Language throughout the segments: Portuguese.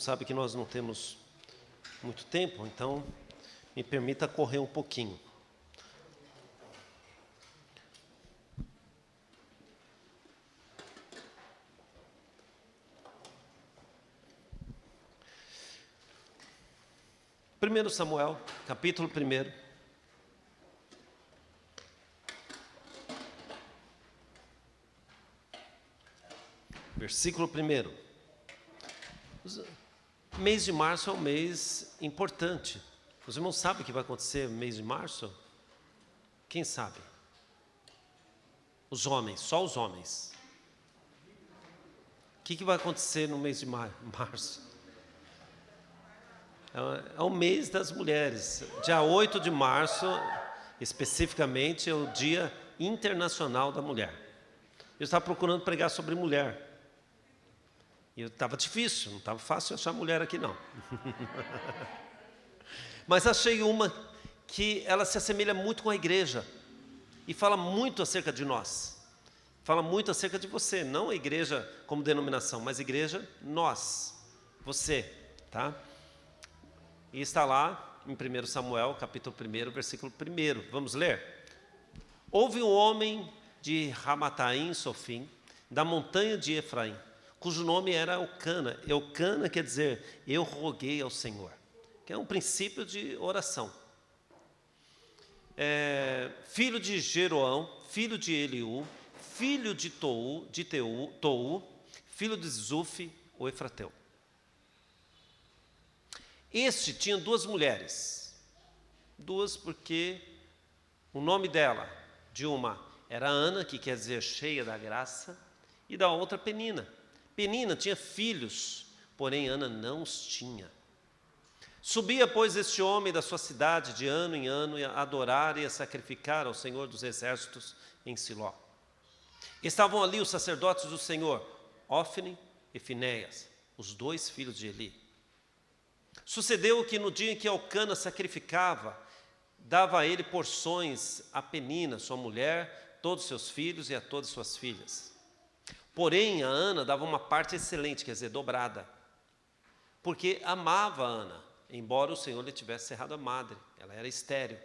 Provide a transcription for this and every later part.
Sabe que nós não temos muito tempo, então me permita correr um pouquinho. Primeiro Samuel, capítulo 1. Versículo 1. O mês de março é um mês importante. Os irmãos sabem o que vai acontecer no mês de março? Quem sabe? Os homens, só os homens. O que vai acontecer no mês de março? É o mês das mulheres. Dia 8 de março, especificamente, é o Dia Internacional da Mulher. Eu estava procurando pregar sobre mulher. E estava difícil, não estava fácil achar mulher aqui não. Mas achei uma que ela se assemelha muito com a igreja. E fala muito acerca de nós. Fala muito acerca de você, não a igreja como denominação, mas a igreja, nós, você, tá? E está lá em 1 Samuel, capítulo 1, versículo 1. Vamos ler? Houve um homem de Ramataim, Sofim, da montanha de Efraim, cujo nome era Eucana. Eucana quer dizer, eu roguei ao Senhor, que é um princípio de oração. Filho de Jeroão, filho de Eliú, filho de Tou, filho de Zuf, o Efrateu. Este tinha duas mulheres, duas porque o nome dela, de uma era Ana, que quer dizer cheia da graça, e da outra Penina. Penina tinha filhos, porém Ana não os tinha. Subia, pois, este homem da sua cidade de ano em ano a adorar e a sacrificar ao Senhor dos Exércitos em Siló. Estavam ali os sacerdotes do Senhor, Ofni e Finéias, os dois filhos de Eli. Sucedeu que no dia em que Elcana sacrificava, dava a ele porções a Penina, sua mulher, todos seus filhos e a todas suas filhas. Porém, a Ana dava uma parte excelente, quer dizer, dobrada, porque amava a Ana, embora o Senhor lhe tivesse cerrado a madre, ela era estéril.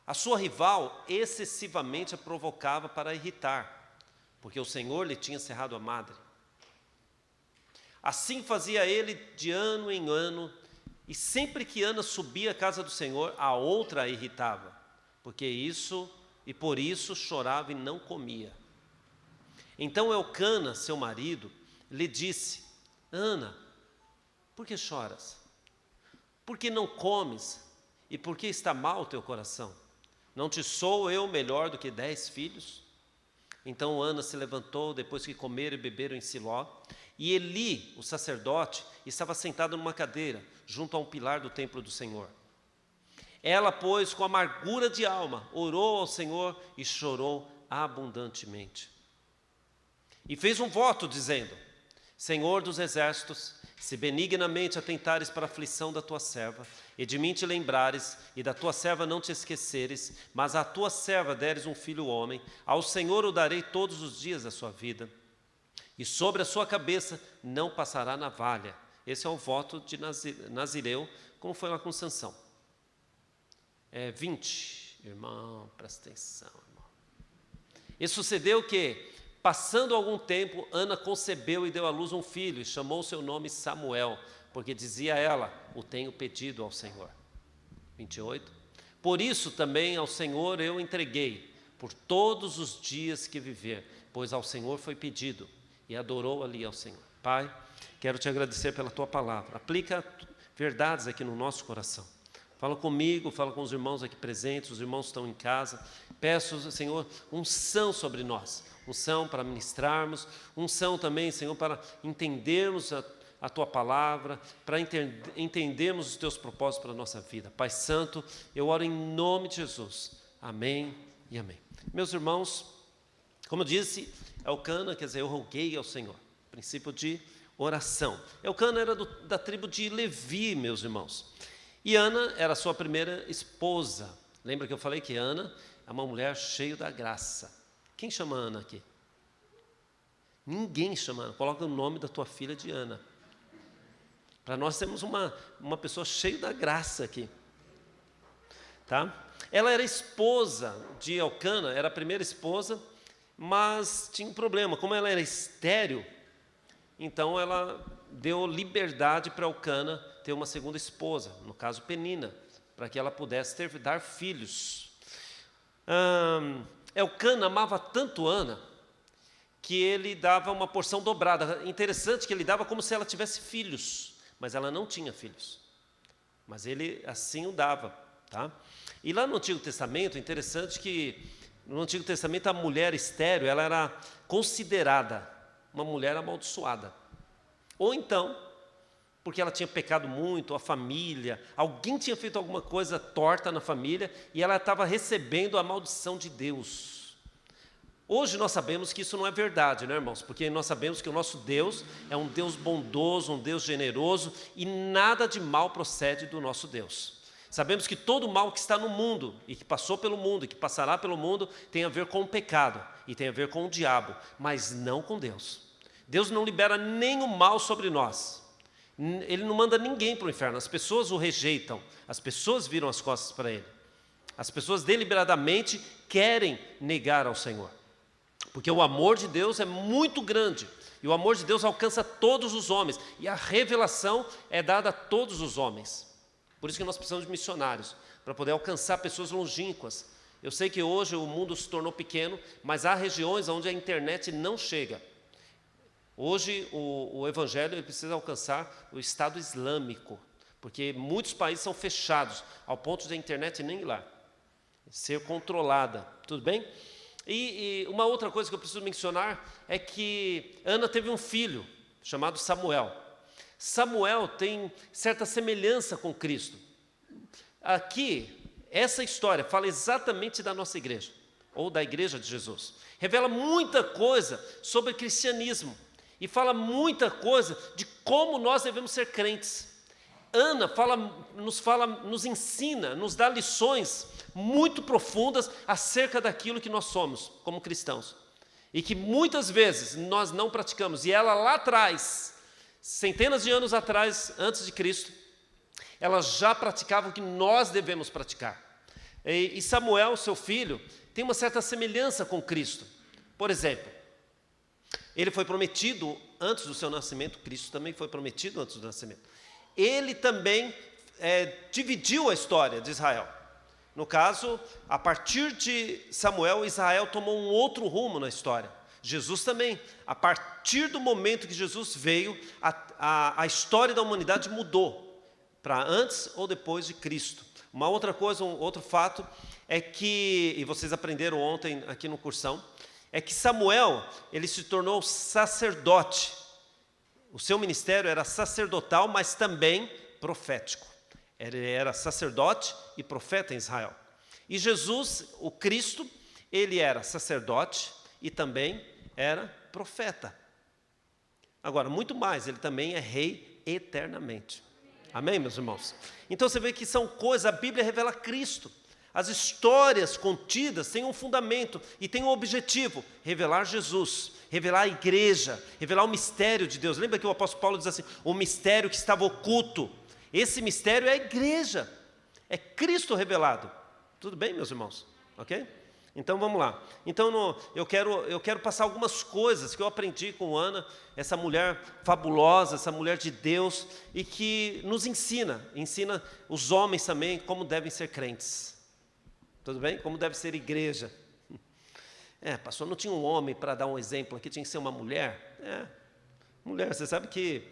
A sua rival excessivamente a provocava para irritar, porque o Senhor lhe tinha cerrado a madre. Assim fazia ele de ano em ano, e sempre que Ana subia à casa do Senhor, a outra a irritava, por isso chorava e não comia. Então Elcana, seu marido, lhe disse: Ana, por que choras? Por que não comes? E por que está mal o teu coração? Não te sou eu melhor do que 10 filhos? Então Ana se levantou, depois que comeram e beberam em Siló, e Eli, o sacerdote, estava sentado numa cadeira, junto a um pilar do templo do Senhor. Ela, pois, com amargura de alma, orou ao Senhor e chorou abundantemente. E fez um voto, dizendo: Senhor dos exércitos, se benignamente atentares para a aflição da tua serva, e de mim te lembrares, e da tua serva não te esqueceres, mas à tua serva deres um filho homem, ao Senhor o darei todos os dias da sua vida, e sobre a sua cabeça não passará navalha. Esse é o voto de Nazireu, como foi lá com Sansão. 20, irmão, presta atenção, irmão. E sucedeu que, passando algum tempo, Ana concebeu e deu à luz um filho, e chamou seu nome Samuel, porque dizia ela: o tenho pedido ao Senhor. 28. Por isso também ao Senhor eu entreguei, por todos os dias que viver, pois ao Senhor foi pedido, e adorou ali ao Senhor. Pai, quero te agradecer pela tua palavra. Aplica verdades aqui no nosso coração. Fala comigo, fala com os irmãos aqui presentes, os irmãos estão em casa. Peço, Senhor, unção sobre nós, unção para ministrarmos, unção também, Senhor, para entendermos a tua palavra, para entendermos os teus propósitos para a nossa vida. Pai Santo, eu oro em nome de Jesus. Amém e amém. Meus irmãos, como eu disse, Elcana, quer dizer, eu roguei ao Senhor. Princípio de oração. Elcana era da tribo de Levi, meus irmãos. E Ana era sua primeira esposa. Lembra que eu falei que Ana é uma mulher cheia da graça. Quem chama Ana aqui? Ninguém chama Ana. Coloca o nome da tua filha de Ana. Para nós temos uma pessoa cheia da graça aqui. Tá? Ela era esposa de Elcana, era a primeira esposa, mas tinha um problema. Como ela era estéril, então ela deu liberdade para Elcana ter uma segunda esposa, no caso Penina, para que ela pudesse dar filhos. Elcana amava tanto Ana, que ele dava uma porção dobrada. Interessante que ele dava como se ela tivesse filhos, mas ela não tinha filhos. Mas ele assim o dava. Tá? E lá no Antigo Testamento, interessante que no Antigo Testamento a mulher estéril, ela era considerada uma mulher amaldiçoada. Ou então, porque ela tinha pecado muito, a família, alguém tinha feito alguma coisa torta na família e ela estava recebendo a maldição de Deus. Hoje nós sabemos que isso não é verdade, né, irmãos? Porque nós sabemos que o nosso Deus é um Deus bondoso, um Deus generoso e nada de mal procede do nosso Deus. Sabemos que todo o mal que está no mundo e que passou pelo mundo e que passará pelo mundo tem a ver com o pecado e tem a ver com o diabo, mas não com Deus. Deus não libera nenhum mal sobre nós. Ele não manda ninguém para o inferno. As pessoas o rejeitam, as pessoas viram as costas para ele. As pessoas deliberadamente querem negar ao Senhor. Porque o amor de Deus é muito grande. E o amor de Deus alcança todos os homens. E a revelação é dada a todos os homens. Por isso que nós precisamos de missionários, para poder alcançar pessoas longínquas. Eu sei que hoje o mundo se tornou pequeno, mas há regiões onde a internet não chega. Hoje o evangelho precisa alcançar o Estado Islâmico, porque muitos países são fechados, ao ponto de a internet nem ir lá, ser controlada. Tudo bem? E uma outra coisa que eu preciso mencionar é que Ana teve um filho chamado Samuel. Samuel tem certa semelhança com Cristo. Aqui, essa história fala exatamente da nossa igreja, ou da igreja de Jesus. Revela muita coisa sobre cristianismo e fala muita coisa de como nós devemos ser crentes. Ana nos ensina, nos dá lições muito profundas acerca daquilo que nós somos como cristãos. E que muitas vezes nós não praticamos. E ela lá atrás, centenas de anos atrás, antes de Cristo, ela já praticava o que nós devemos praticar. E Samuel, seu filho, tem uma certa semelhança com Cristo. Por exemplo, ele foi prometido antes do seu nascimento, Cristo também foi prometido antes do nascimento. Ele também dividiu a história de Israel. No caso, a partir de Samuel, Israel tomou um outro rumo na história. Jesus também. A partir do momento que Jesus veio, a história da humanidade mudou para antes ou depois de Cristo. Uma outra coisa, um outro fato é que, e vocês aprenderam ontem aqui no cursão, é que Samuel, ele se tornou sacerdote. O seu ministério era sacerdotal, mas também profético. Ele era sacerdote e profeta em Israel. E Jesus, o Cristo, ele era sacerdote e também era profeta. Agora, muito mais, ele também é rei eternamente. Amém, meus irmãos? Então você vê que são coisas, a Bíblia revela Cristo. As histórias contidas têm um fundamento e têm um objetivo: revelar Jesus, revelar a igreja, revelar o mistério de Deus. Lembra que o apóstolo Paulo diz assim, o mistério que estava oculto. Esse mistério é a igreja, é Cristo revelado. Tudo bem, meus irmãos? Ok? Então vamos lá. Então eu quero passar algumas coisas que eu aprendi com Ana, essa mulher fabulosa, essa mulher de Deus, e que nos ensina os homens também como devem ser crentes. Tudo bem? Como deve ser igreja. Pastor, não tinha um homem para dar um exemplo aqui, tinha que ser uma mulher. Mulher, você sabe que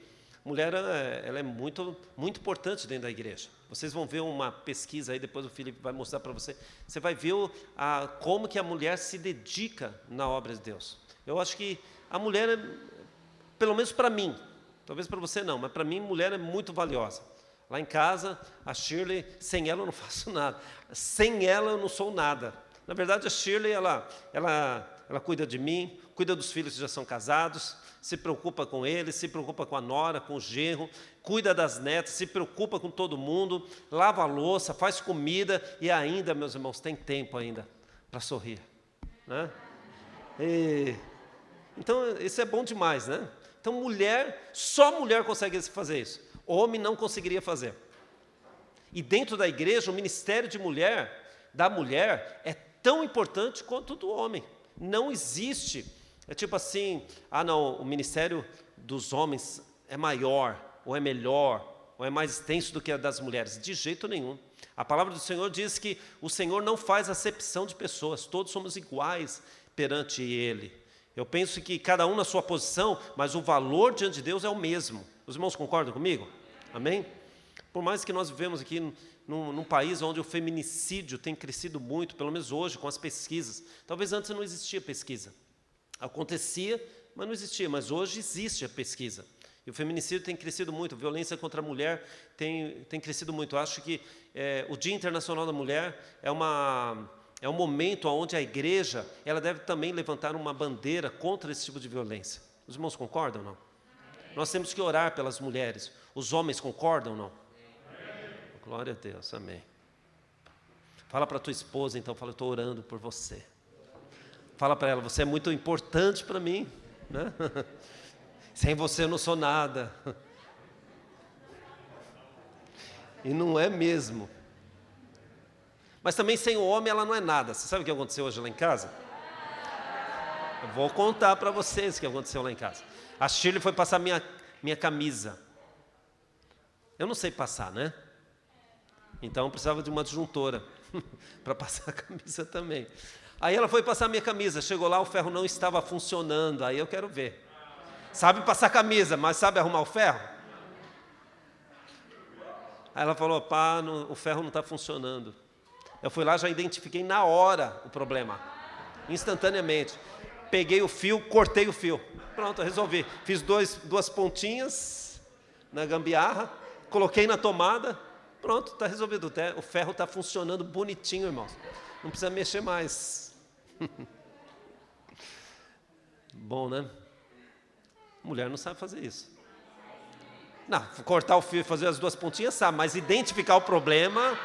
mulher ela é muito, muito importante dentro da igreja. Vocês vão ver uma pesquisa aí, depois o Felipe vai mostrar para você. Você vai ver como que a mulher se dedica na obra de Deus. Eu acho que a mulher, pelo menos para mim, talvez para você não, mas para mim, mulher é muito valiosa. Lá em casa, a Shirley, sem ela eu não faço nada. Sem ela eu não sou nada. Na verdade, a Shirley, ela cuida de mim, cuida dos filhos que já são casados, se preocupa com eles, se preocupa com a nora, com o genro, cuida das netas, se preocupa com todo mundo, lava a louça, faz comida e ainda, meus irmãos, tem tempo ainda para sorrir. Né? Então, isso é bom demais, né? Então, só mulher consegue fazer isso. O homem não conseguiria fazer. E dentro da igreja, o ministério da mulher, é tão importante quanto o do homem. Não existe, é tipo assim, não, o ministério dos homens é maior, ou é melhor, ou é mais extenso do que a das mulheres. De jeito nenhum. A palavra do Senhor diz que o Senhor não faz acepção de pessoas, todos somos iguais perante Ele. Eu penso que cada um na sua posição, mas o valor diante de Deus é o mesmo. Os irmãos concordam comigo? Amém? Por mais que nós vivemos aqui num país onde o feminicídio tem crescido muito, pelo menos hoje, com as pesquisas. Talvez antes não existia pesquisa. Acontecia, mas não existia. Mas hoje existe a pesquisa. E o feminicídio tem crescido muito, a violência contra a mulher tem crescido muito. Eu acho que o Dia Internacional da Mulher é um momento onde a igreja ela deve também levantar uma bandeira contra esse tipo de violência. Os irmãos concordam ou não? Nós temos que orar pelas mulheres. Os homens concordam ou não? Glória a Deus, amém. Fala para a tua esposa, então, fala, eu estou orando por você. Fala para ela, você é muito importante para mim, né? Sem você eu não sou nada. E não é mesmo. Mas também sem o homem ela não é nada. Você sabe o que aconteceu hoje lá em casa? Eu vou contar para vocês o que aconteceu lá em casa. A Shirley foi passar minha camisa. Eu não sei passar, né? Então precisava de uma adjuntora para passar a camisa também. Aí ela foi passar minha camisa, chegou lá, o ferro não estava funcionando, aí eu quero ver. Sabe passar camisa, mas sabe arrumar o ferro? Aí ela falou, pá, o ferro não está funcionando. Eu fui lá, já identifiquei na hora o problema, instantaneamente. Peguei o fio, cortei o fio. Pronto, resolvi. Fiz duas pontinhas na gambiarra, coloquei na tomada. Pronto, está resolvido. O ferro está funcionando bonitinho, irmãos. Não precisa mexer mais. Bom, né? Mulher não sabe fazer isso. Não, cortar o fio e fazer as duas pontinhas sabe, mas identificar o problema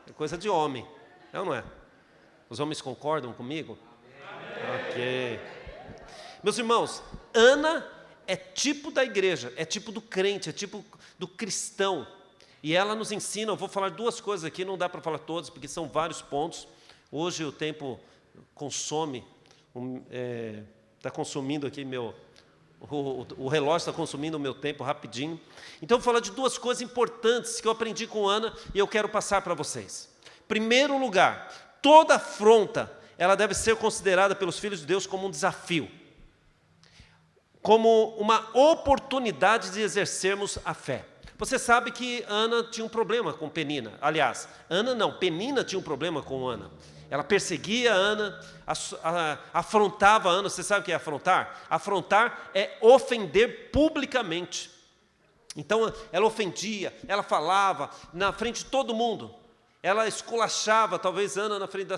é coisa de homem. É ou não é? Os homens concordam comigo? Ok. Meus irmãos, Ana é tipo da igreja, é tipo do crente, é tipo do cristão. E ela nos ensina, eu vou falar duas coisas aqui, não dá para falar todas, porque são vários pontos. Hoje o tempo consome, está consumindo aqui o relógio está consumindo o meu tempo rapidinho. Então eu vou falar de duas coisas importantes que eu aprendi com Ana e eu quero passar para vocês. Primeiro lugar, toda afronta, ela deve ser considerada pelos filhos de Deus como um desafio, como uma oportunidade de exercermos a fé. Você sabe que Ana tinha um problema com Penina. Aliás, Penina tinha um problema com Ana. Ela perseguia Ana, afrontava Ana. Você sabe o que é afrontar? Afrontar é ofender publicamente. Então, ela ofendia, ela falava na frente de todo mundo. Ela esculachava, talvez, Ana na frente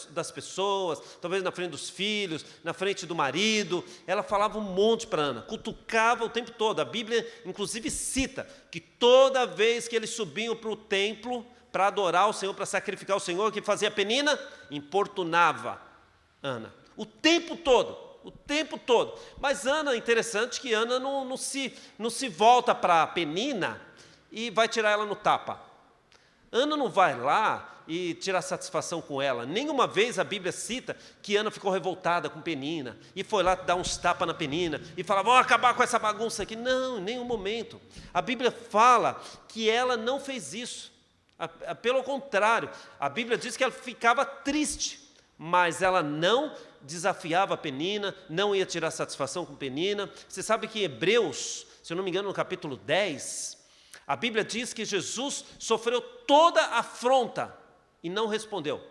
das pessoas, talvez na frente dos filhos, na frente do marido. Ela falava um monte para Ana, cutucava o tempo todo. A Bíblia, inclusive, cita que toda vez que eles subiam para o templo para adorar o Senhor, para sacrificar o Senhor, o que fazia Penina? Importunava Ana. O tempo todo. Mas Ana, interessante que Ana não se volta para Penina e vai tirar ela no tapa. Ana não vai lá e tirar satisfação com ela. Nenhuma vez a Bíblia cita que Ana ficou revoltada com Penina e foi lá dar uns tapas na Penina e falava, vamos acabar com essa bagunça aqui. Não, em nenhum momento. A Bíblia fala que ela não fez isso. Pelo contrário, a Bíblia diz que ela ficava triste, mas ela não desafiava a Penina, não ia tirar satisfação com Penina. Você sabe que em Hebreus, se eu não me engano, no capítulo 10... a Bíblia diz que Jesus sofreu toda afronta e não respondeu.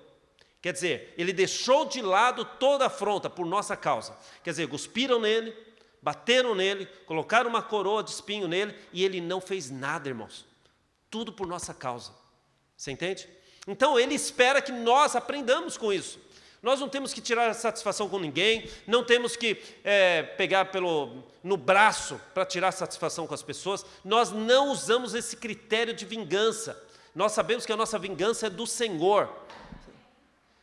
Quer dizer, ele deixou de lado toda afronta por nossa causa. Quer dizer, cuspiram nele, bateram nele, colocaram uma coroa de espinho nele e ele não fez nada, irmãos. Tudo por nossa causa. Você entende? Então, ele espera que nós aprendamos com isso. Nós não temos que tirar satisfação com ninguém, não temos que pegar no braço para tirar satisfação com as pessoas. Nós não usamos esse critério de vingança. Nós sabemos que a nossa vingança é do Senhor.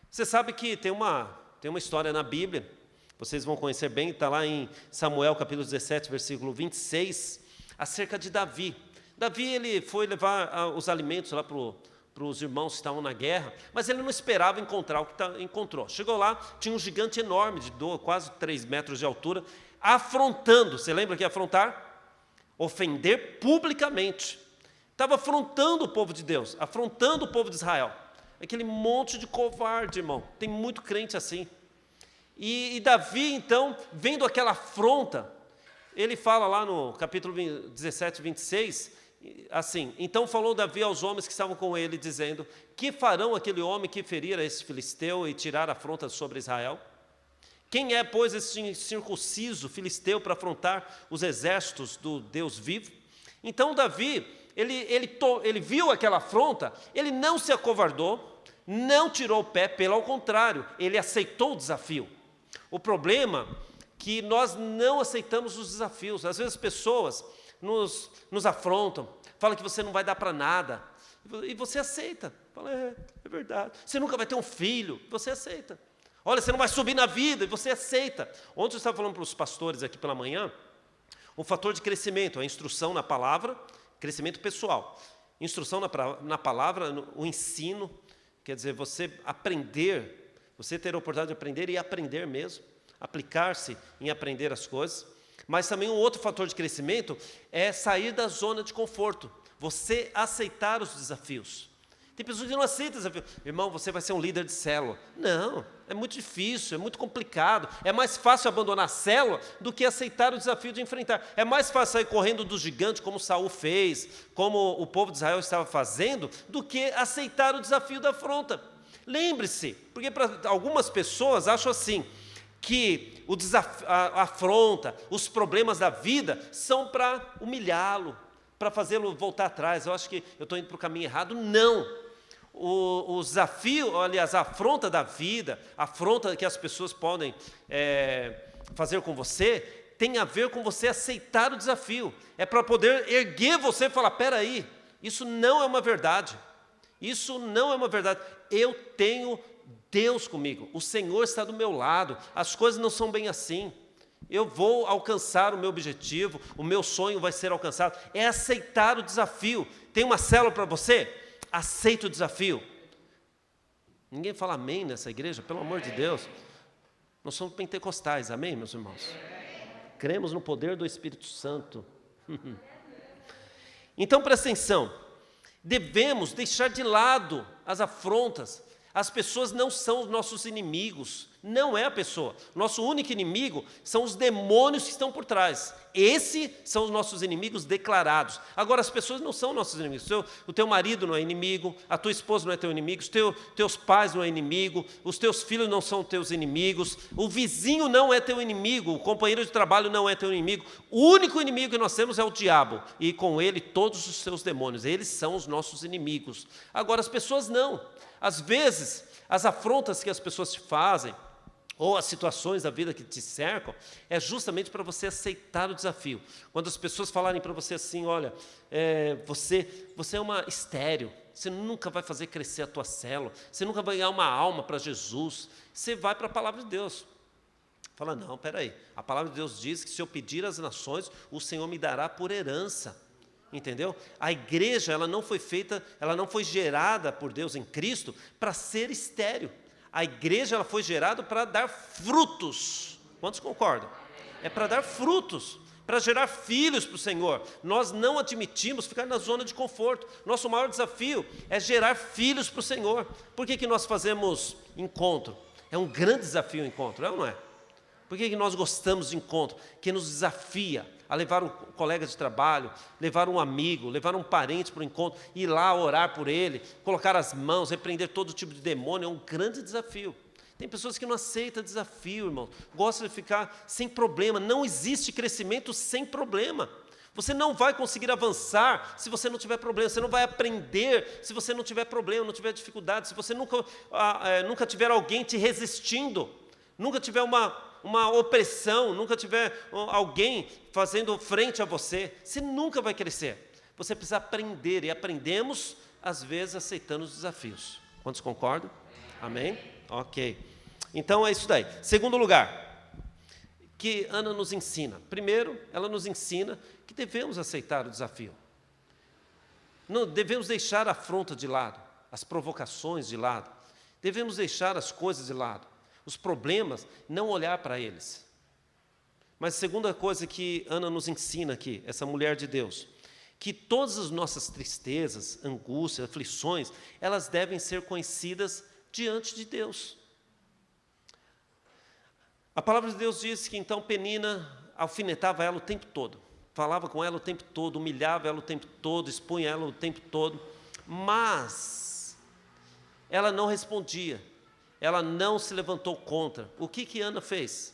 Você sabe que tem uma história na Bíblia, vocês vão conhecer bem, está lá em Samuel capítulo 17, versículo 26. acerca de Davi. Davi, ele foi levar os alimentos lá para os irmãos que estavam na guerra, mas ele não esperava encontrar o que encontrou. Chegou lá, tinha um gigante enorme, de quase 3 metros de altura, afrontando. Você lembra que afrontar? Ofender publicamente. Estava afrontando o povo de Deus, afrontando o povo de Israel. Aquele monte de covarde, irmão. Tem muito crente assim. E Davi, então, vendo aquela afronta, ele fala lá no capítulo 17, 26, assim: então falou Davi aos homens que estavam com ele, dizendo: que farão aquele homem que ferir a esse filisteu e tirar a afronta sobre Israel? Quem é, pois, esse circunciso filisteu para afrontar os exércitos do Deus vivo? Então Davi, ele viu aquela afronta, ele não se acovardou, não tirou o pé, pelo contrário, ele aceitou o desafio. O problema é que nós não aceitamos os desafios. Às vezes as pessoas nos afrontam, falam que você não vai dar para nada, e você aceita. Fala, é verdade. Você nunca vai ter um filho, você aceita. Olha, você não vai subir na vida, e você aceita. Ontem eu estava falando para os pastores aqui pela manhã, o fator de crescimento, a instrução na palavra, crescimento pessoal. Instrução na palavra, o ensino, quer dizer, você aprender, você ter a oportunidade de aprender e aprender mesmo, aplicar-se em aprender as coisas. Mas também um outro fator de crescimento é sair da zona de conforto, você aceitar os desafios. Tem pessoas que não aceitam desafio. Irmão, você vai ser um líder de célula. Não, é muito difícil, é muito complicado. É mais fácil abandonar a célula do que aceitar o desafio de enfrentar. É mais fácil sair correndo do gigante, como Saul fez, como o povo de Israel estava fazendo, do que aceitar o desafio da afronta. Lembre-se, porque para algumas pessoas acham assim, que a afronta, os problemas da vida são para humilhá-lo, para fazê-lo voltar atrás. Eu acho que eu estou indo para o caminho errado. Não. O desafio, aliás, a afronta da vida, a afronta que as pessoas podem fazer com você, tem a ver com você aceitar o desafio. É para poder erguer você e falar: espera aí, isso não é uma verdade. Isso não é uma verdade. Eu tenho Deus comigo, o Senhor está do meu lado, as coisas não são bem assim. Eu vou alcançar o meu objetivo, o meu sonho vai ser alcançado. É aceitar o desafio. Tem uma célula para você? Aceita o desafio. Ninguém fala amém nessa igreja, pelo amor de Deus. Nós somos pentecostais, amém, meus irmãos? Cremos no poder do Espírito Santo. Então, presta atenção. Devemos deixar de lado as afrontas. As pessoas não são os nossos inimigos, não é a pessoa. Nosso único inimigo são os demônios que estão por trás. Esses são os nossos inimigos declarados. Agora, as pessoas não são nossos inimigos. O teu marido não é inimigo, a tua esposa não é teu inimigo, os teus pais não é inimigo, os teus filhos não são teus inimigos, o vizinho não é teu inimigo, o companheiro de trabalho não é teu inimigo. O único inimigo que nós temos é o diabo, e com ele todos os seus demônios. Eles são os nossos inimigos. Agora, as pessoas não. Às vezes, as afrontas que as pessoas te fazem, ou as situações da vida que te cercam, é justamente para você aceitar o desafio. Quando as pessoas falarem para você assim: olha, você é uma estéril, você nunca vai fazer crescer a tua célula, você nunca vai ganhar uma alma para Jesus, você vai para a palavra de Deus. Fala: não, peraí, a palavra de Deus diz que se eu pedir às nações, o Senhor me dará por herança. Entendeu? A igreja, ela não foi gerada por Deus em Cristo para ser estéril. A igreja, ela foi gerada para dar frutos. Quantos concordam? É para dar frutos, para gerar filhos para o Senhor. Nós não admitimos ficar na zona de conforto. Nosso maior desafio é gerar filhos para o Senhor. Por que nós fazemos encontro? É um grande desafio o encontro, é ou não é? Por que nós gostamos de encontro? Que nos desafia a levar um colega de trabalho, levar um amigo, levar um parente para o encontro, ir lá orar por ele, colocar as mãos, repreender todo tipo de demônio. É um grande desafio. Tem pessoas que não aceitam desafio, irmão. Gostam de ficar sem problema. Não existe crescimento sem problema. Você não vai conseguir avançar se você não tiver problema. Você não vai aprender se você não tiver problema, não tiver dificuldade, se você nunca tiver alguém te resistindo, nunca tiver uma opressão, nunca tiver alguém fazendo frente a você, você nunca vai crescer. Você precisa aprender, e aprendemos, às vezes, aceitando os desafios. Quantos concordam? Amém? Ok. Então é isso daí. Segundo lugar, que Ana nos ensina. Primeiro, ela nos ensina que devemos aceitar o desafio. Não devemos deixar a afronta de lado, as provocações de lado. Devemos deixar as coisas de lado, os problemas, não olhar para eles. Mas a segunda coisa que Ana nos ensina aqui, essa mulher de Deus, que todas as nossas tristezas, angústias, aflições, elas devem ser conhecidas diante de Deus. A palavra de Deus diz que então Penina alfinetava ela o tempo todo, falava com ela o tempo todo, humilhava ela o tempo todo, expunha ela o tempo todo, mas ela não respondia, ela não se levantou contra. O que Ana fez?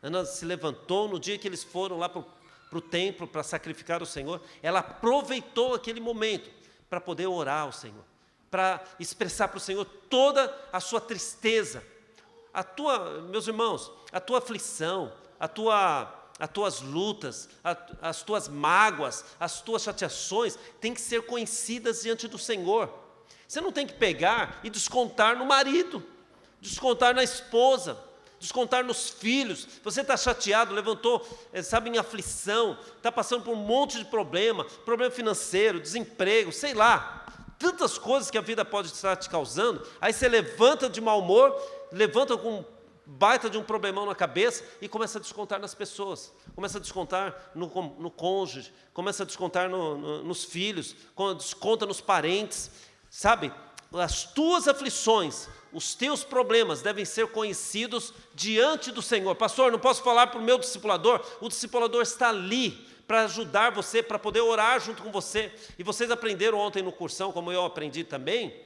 Ana se levantou no dia que eles foram lá para o templo para sacrificar o Senhor, ela aproveitou aquele momento para poder orar ao Senhor, para expressar para o Senhor toda a sua tristeza, meus irmãos, a tua aflição, as tuas lutas, as tuas mágoas, as tuas chateações, têm que ser conhecidas diante do Senhor. Você não tem que pegar e descontar no marido, descontar na esposa, descontar nos filhos. Você está chateado, levantou, em aflição, está passando por um monte de problema financeiro, desemprego, sei lá, tantas coisas que a vida pode estar te causando. Aí você levanta de mau humor, levanta com um baita de um problemão na cabeça e começa a descontar nas pessoas, começa a descontar no cônjuge, começa a descontar nos filhos, desconta nos parentes, sabe? As tuas aflições, os teus problemas devem ser conhecidos diante do Senhor. Pastor, não posso falar para o meu discipulador? O discipulador está ali para ajudar você, para poder orar junto com você. E vocês aprenderam ontem no cursão, como eu aprendi também,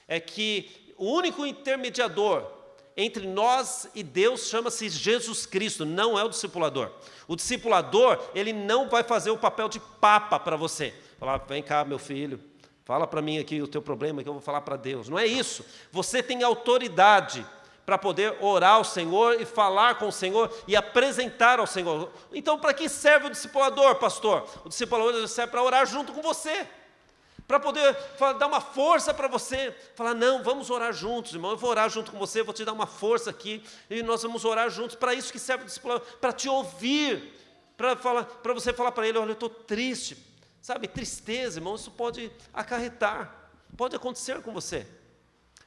é que o único intermediador entre nós e Deus chama-se Jesus Cristo, não é o discipulador. O discipulador, ele não vai fazer o papel de papa para você. Falar, vem cá, meu filho, fala para mim aqui o teu problema que eu vou falar para Deus. Não é isso. Você tem autoridade para poder orar ao Senhor e falar com o Senhor e apresentar ao Senhor. Então, para que serve o discipulador, pastor? O discipulador serve para orar junto com você, para poder dar uma força para você, falar, não, vamos orar juntos, irmão, eu vou orar junto com você, vou te dar uma força aqui, e nós vamos orar juntos. Para isso que serve o discipulador, para te ouvir, para você falar para ele, olha, eu estou triste, sabe, tristeza, irmão, isso pode acarretar, pode acontecer com você.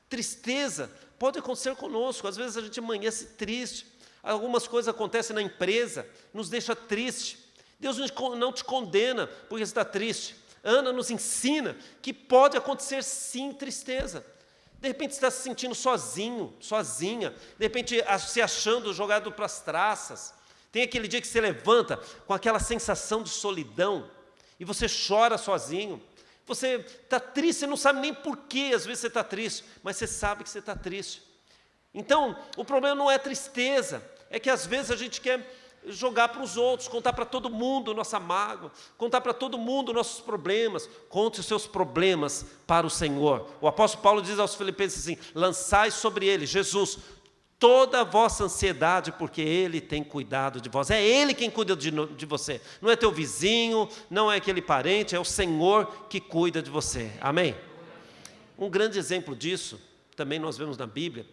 Tristeza pode acontecer conosco, às vezes a gente amanhece triste, algumas coisas acontecem na empresa, nos deixa triste. Deus não te condena porque você está triste. Ana nos ensina que pode acontecer sim tristeza. De repente você está se sentindo sozinho, sozinha, de repente se achando jogado para as traças. Tem aquele dia que você levanta com aquela sensação de solidão e você chora sozinho. Você está triste, você não sabe nem por que às vezes você está triste, mas você sabe que você está triste. Então, o problema não é tristeza, é que às vezes a gente quer jogar para os outros, contar para todo mundo nossa mágoa, contar para todo mundo nossos problemas. Conte os seus problemas para o Senhor. O apóstolo Paulo diz aos Filipenses assim, lançai sobre ele, Jesus, toda a vossa ansiedade, porque Ele tem cuidado de vós. É Ele quem cuida de você, não é teu vizinho, não é aquele parente, é o Senhor que cuida de você, amém? Um grande exemplo disso, também nós vemos na Bíblia,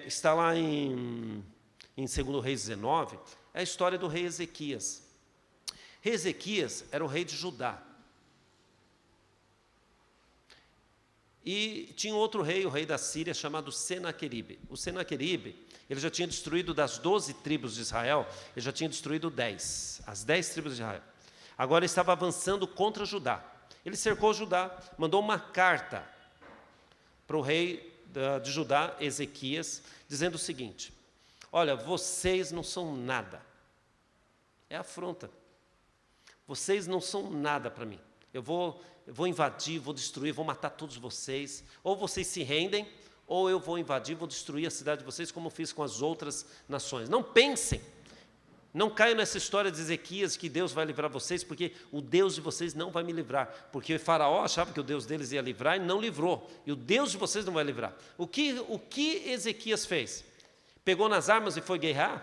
está lá em 2 Reis 19, é a história do rei Ezequias. Rei Ezequias era o rei de Judá. E tinha outro rei, o rei da Síria, chamado Senaqueribe. O Senaqueribe, ele já tinha destruído das 12 tribos de Israel, ele já tinha destruído 10, as 10 tribos de Israel. Agora ele estava avançando contra Judá. Ele cercou Judá, mandou uma carta para o rei de Judá, Ezequias, dizendo o seguinte, olha, vocês não são nada. É afronta. Vocês não são nada para mim. Eu vou invadir, vou destruir, vou matar todos vocês. Ou vocês se rendem, ou eu vou invadir, vou destruir a cidade de vocês, como eu fiz com as outras nações. Não pensem. Não caiam nessa história de Ezequias que Deus vai livrar vocês, porque o Deus de vocês não vai me livrar. Porque o faraó achava que o Deus deles ia livrar e não livrou. E o Deus de vocês não vai livrar. O que Ezequias fez? Pegou nas armas e foi guerrear?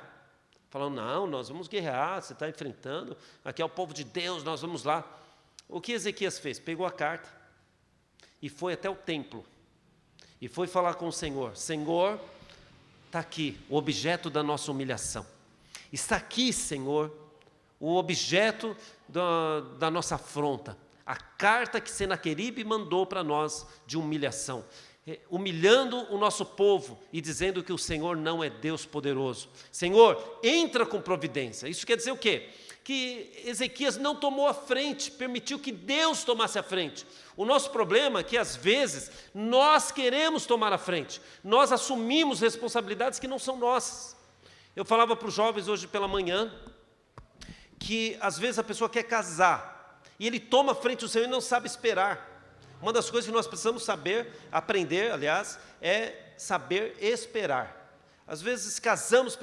Falando, não, nós vamos guerrear, você está enfrentando, aqui é o povo de Deus, nós vamos lá. O que Ezequias fez? Pegou a carta e foi até o templo. E foi falar com o Senhor. Senhor, está aqui o objeto da nossa humilhação. Está aqui, Senhor, o objeto da nossa afronta. A carta que Senaqueribe mandou para nós de humilhação, humilhando o nosso povo e dizendo que o Senhor não é Deus poderoso. Senhor, entra com providência. Isso quer dizer o quê? Que Ezequias não tomou a frente, permitiu que Deus tomasse a frente. O nosso problema é que, às vezes, nós queremos tomar a frente, nós assumimos responsabilidades que não são nossas. Eu falava para os jovens hoje pela manhã, que às vezes a pessoa quer casar, e ele toma a frente do Senhor e não sabe esperar. Uma das coisas que nós precisamos aprender, aliás, é saber esperar. Às vezes casamos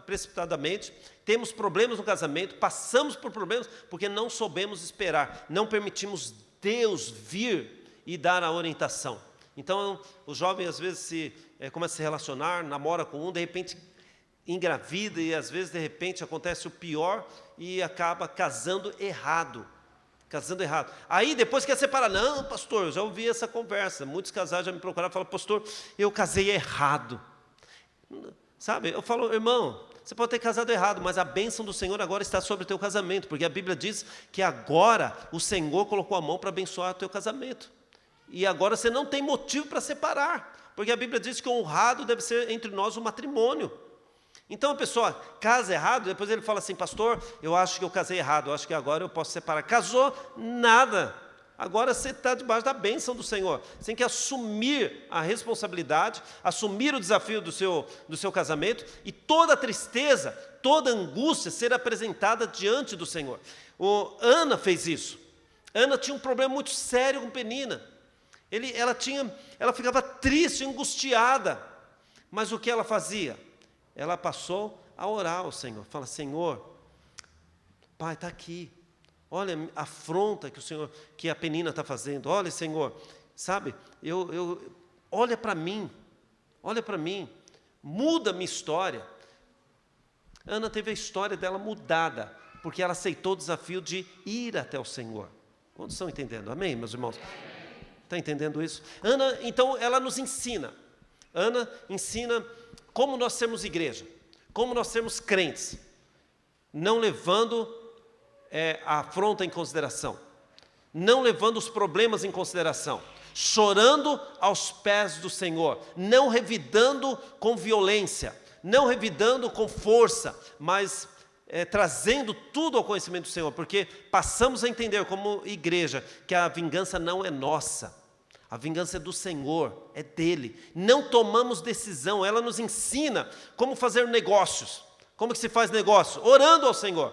precipitadamente, temos problemas no casamento, passamos por problemas porque não soubemos esperar, não permitimos Deus vir e dar a orientação. Então, o jovem às vezes começa a se relacionar, namora com um, de repente engravida e às vezes de repente acontece o pior e acaba casando errado. Aí depois quer separar. Não, pastor, eu já ouvi essa conversa. Muitos casais já me procuraram e falaram, pastor, eu casei errado. Sabe, eu falo, irmão, você pode ter casado errado, mas a bênção do Senhor agora está sobre o teu casamento, porque a Bíblia diz que agora o Senhor colocou a mão para abençoar o teu casamento. E agora você não tem motivo para separar, porque a Bíblia diz que honrado deve ser entre nós o matrimônio. Então a pessoa casa errado, depois ele fala assim, pastor, eu acho que eu casei errado, eu acho que agora eu posso separar. Casou, nada. Agora você está debaixo da bênção do Senhor. Você tem que assumir a responsabilidade, assumir o desafio do seu casamento e toda a tristeza, toda a angústia ser apresentada diante do Senhor. Ana fez isso. Ana tinha um problema muito sério com Penina. Ela ficava triste, angustiada. Mas o que ela fazia? Ela passou a orar ao Senhor. Fala, Senhor, Pai, está aqui. Olha a afronta que a Penina está fazendo. Olha, Senhor, sabe, olha para mim, muda a minha história. Ana teve a história dela mudada, porque ela aceitou o desafio de ir até o Senhor. Quantos estão entendendo? Amém, meus irmãos? Está entendendo isso? Ana, então, ela nos ensina. Ana ensina como nós sermos igreja, como nós sermos crentes, não levando a afronta em consideração, não levando os problemas em consideração, chorando aos pés do Senhor, não revidando com violência, não revidando com força, mas trazendo tudo ao conhecimento do Senhor, porque passamos a entender como igreja que a vingança não é nossa, a vingança é do Senhor, é dele. Não tomamos decisão, ela nos ensina como fazer negócios. Como que se faz negócio? Orando ao Senhor.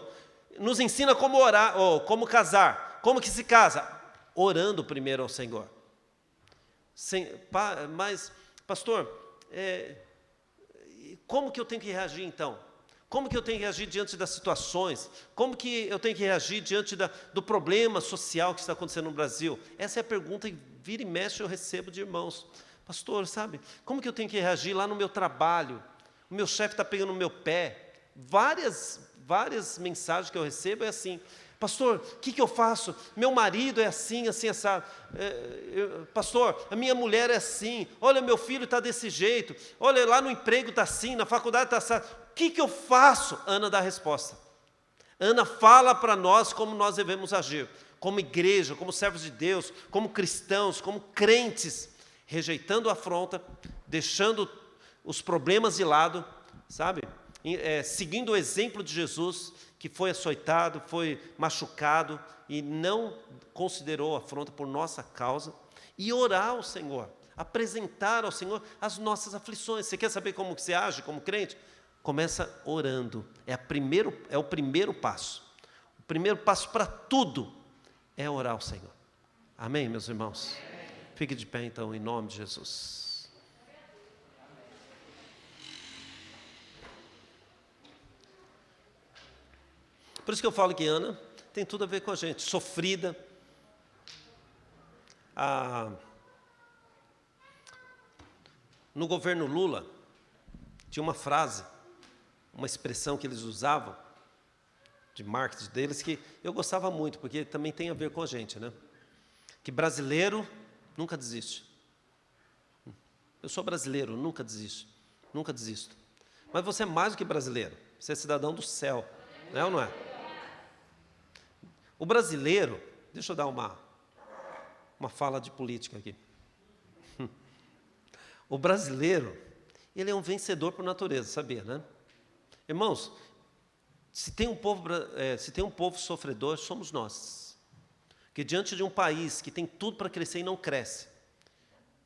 Nos ensina como orar, ou como casar. Como que se casa? Orando primeiro ao Senhor. Mas, pastor, como que eu tenho que reagir então? Como que eu tenho que reagir diante das situações? Como que eu tenho que reagir diante do problema social que está acontecendo no Brasil? Essa é a pergunta que vira e mexe eu recebo de irmãos. Pastor, sabe, como que eu tenho que reagir lá no meu trabalho? O meu chefe está pegando no meu pé. Várias mensagens que eu recebo é assim, pastor, o que eu faço? Meu marido é assim, assado. Pastor, a minha mulher é assim. Olha, meu filho está desse jeito. Olha, lá no emprego está assim, na faculdade está assim. O que eu faço? Ana dá a resposta. Ana fala para nós como nós devemos agir, como igreja, como servos de Deus, como cristãos, como crentes, rejeitando a afronta, deixando os problemas de lado, sabe? Seguindo o exemplo de Jesus, que foi açoitado, foi machucado e não considerou a afronta por nossa causa, e orar ao Senhor, apresentar ao Senhor as nossas aflições. Você quer saber como que você age como crente? Começa orando, é o primeiro passo. O primeiro passo para tudo é orar ao Senhor. Amém, meus irmãos? Fique de pé então, em nome de Jesus. Por isso que eu falo que Ana tem tudo a ver com a gente, sofrida. No governo Lula, tinha uma frase, uma expressão que eles usavam, de marketing deles, que eu gostava muito, porque também tem a ver com a gente, né? Que brasileiro nunca desiste. Eu sou brasileiro, nunca desisto. Nunca desisto. Mas você é mais do que brasileiro, você é cidadão do céu, não é ou não é? O brasileiro, deixa eu dar uma fala de política aqui. O brasileiro, ele é um vencedor por natureza, sabia, né? Irmãos, se tem um povo sofredor, somos nós. Que diante de um país que tem tudo para crescer e não cresce,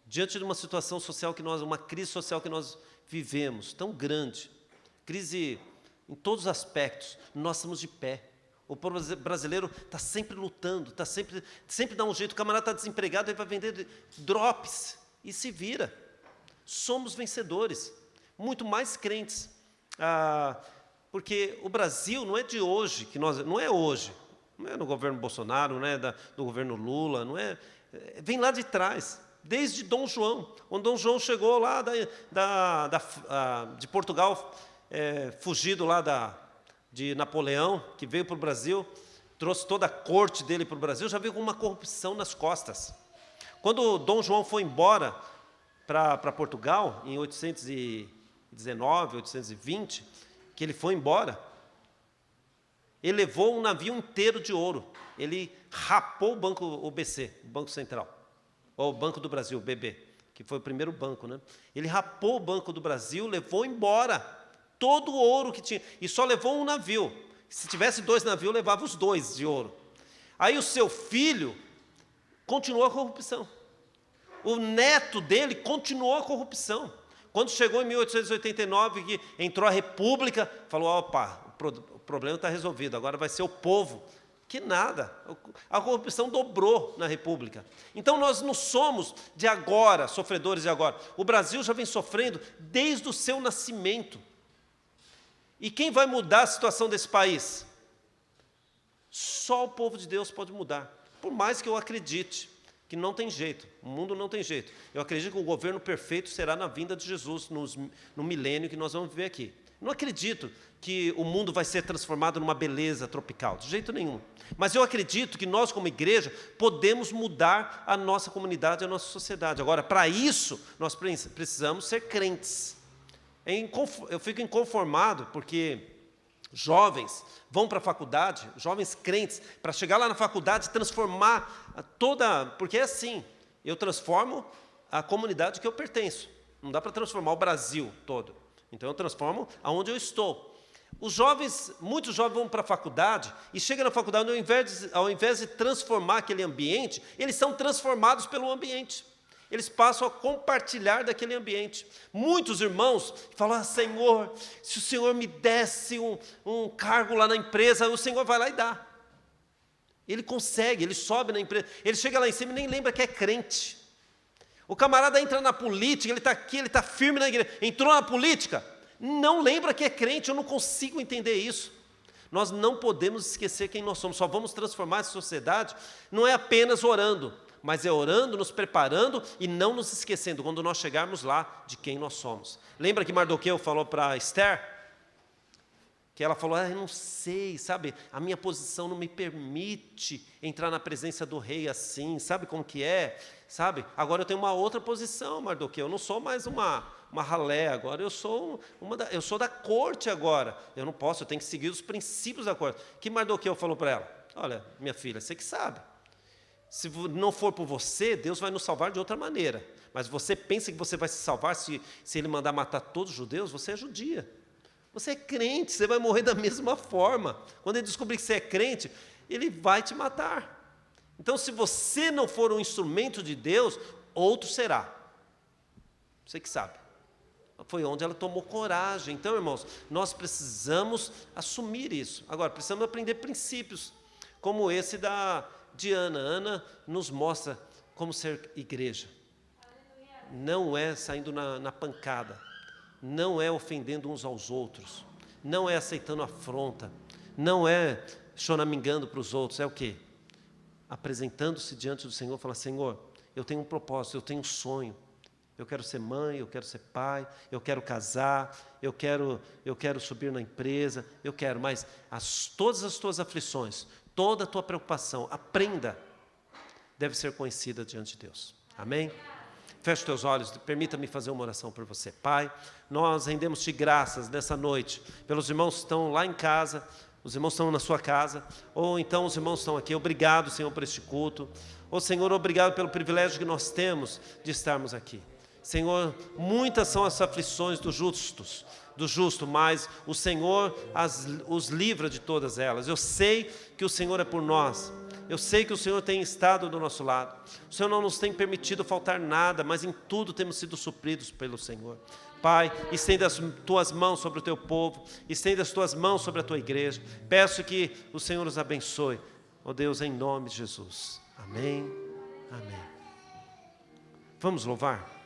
diante de uma situação social uma crise social que nós vivemos, tão grande, crise em todos os aspectos, nós estamos de pé. O povo brasileiro está sempre lutando, está sempre dá um jeito. O camarada está desempregado, ele vai vender drops e se vira. Somos vencedores, muito mais crentes. Porque o Brasil não é de hoje, não é hoje, não é no governo Bolsonaro, não é do governo Lula, vem lá de trás, desde Dom João. Quando Dom João chegou lá de Portugal, fugido lá de Napoleão, que veio para o Brasil, trouxe toda a corte dele para o Brasil, já veio com uma corrupção nas costas. Quando Dom João foi embora para Portugal, em 819, 820, que ele foi embora, ele levou um navio inteiro de ouro. Ele rapou o BC, o Banco Central, ou o Banco do Brasil, o BB, que foi o primeiro banco, né? Ele rapou o Banco do Brasil, levou embora todo o ouro que tinha, e só levou um navio. Se tivesse 2 navios, levava os 2 de ouro. Aí o seu filho continuou a corrupção. O neto dele continuou a corrupção. Quando chegou em 1889, que entrou a República, falou, opa, o problema está resolvido, agora vai ser o povo. Que nada, a corrupção dobrou na República. Então nós não somos de agora, sofredores de agora. O Brasil já vem sofrendo desde o seu nascimento. E quem vai mudar a situação desse país? Só o povo de Deus pode mudar. Por mais que eu acredite que não tem jeito, o mundo não tem jeito. Eu acredito que o governo perfeito será na vinda de Jesus, no milênio que nós vamos viver aqui. Não acredito que o mundo vai ser transformado numa beleza tropical, de jeito nenhum. Mas eu acredito que nós, como igreja, podemos mudar a nossa comunidade, a nossa sociedade. Agora, para isso, nós precisamos ser crentes. Eu fico inconformado porque jovens vão para a faculdade, jovens crentes, para chegar lá na faculdade e transformar porque é assim, eu transformo a comunidade que eu pertenço. Não dá para transformar o Brasil todo. Então eu transformo aonde eu estou. Muitos jovens vão para a faculdade e chegam na faculdade, ao invés de transformar aquele ambiente, eles são transformados pelo ambiente. Eles passam a compartilhar daquele ambiente. Muitos irmãos falam, Senhor, se o Senhor me desse um cargo lá na empresa, o Senhor vai lá e dá. Ele consegue, ele sobe na empresa, ele chega lá em cima e nem lembra que é crente. O camarada entra na política, ele está aqui, ele está firme na igreja, entrou na política, não lembra que é crente, eu não consigo entender isso. Nós não podemos esquecer quem nós somos, só vamos transformar essa sociedade, não é apenas orando, mas é orando, nos preparando e não nos esquecendo, quando nós chegarmos lá, de quem nós somos. Lembra que Mardoqueu falou para Esther? Que ela falou, eu não sei, sabe, a minha posição não me permite entrar na presença do rei assim, sabe como que é? Sabe, agora eu tenho uma outra posição, Mardoqueu, eu não sou mais uma ralé, agora eu sou da corte agora, eu não posso, eu tenho que seguir os princípios da corte. Que Mardoqueu falou para ela? Olha, minha filha, você que sabe, se não for por você, Deus vai nos salvar de outra maneira, mas você pensa que você vai se salvar se ele mandar matar todos os judeus? Você é judia. Você é crente, você vai morrer da mesma forma. Quando ele descobrir que você é crente, ele vai te matar. Então, se você não for um instrumento de Deus, outro será. Você que sabe. Foi onde ela tomou coragem. Então, irmãos, nós precisamos assumir isso. Agora, precisamos aprender princípios, como esse de Ana. Ana nos mostra como ser igreja. Não é saindo na pancada. Não é ofendendo uns aos outros, não é aceitando afronta, não é choramingando para os outros, é o quê? Apresentando-se diante do Senhor, falar, Senhor, eu tenho um propósito, eu tenho um sonho, eu quero ser mãe, eu quero ser pai, eu quero casar, eu quero subir na empresa, mas todas as tuas aflições, toda a tua preocupação, aprenda, deve ser conhecida diante de Deus, amém? Feche os teus olhos, permita-me fazer uma oração por você. Pai, nós rendemos-te graças nessa noite, pelos irmãos que estão lá em casa, Os irmãos estão na sua casa, ou então os irmãos estão aqui. Obrigado, Senhor, por este culto. Senhor, obrigado pelo privilégio que nós temos de estarmos aqui. Senhor, muitas são as aflições do justo, mas o Senhor os livra de todas elas. Eu sei que o Senhor é por nós. Eu sei que o Senhor tem estado do nosso lado. O Senhor não nos tem permitido faltar nada, mas em tudo temos sido supridos pelo Senhor. Pai, estenda as tuas mãos sobre o teu povo, estenda as tuas mãos sobre a tua igreja. Peço que o Senhor os abençoe. Deus, em nome de Jesus. Amém. Amém. Vamos louvar?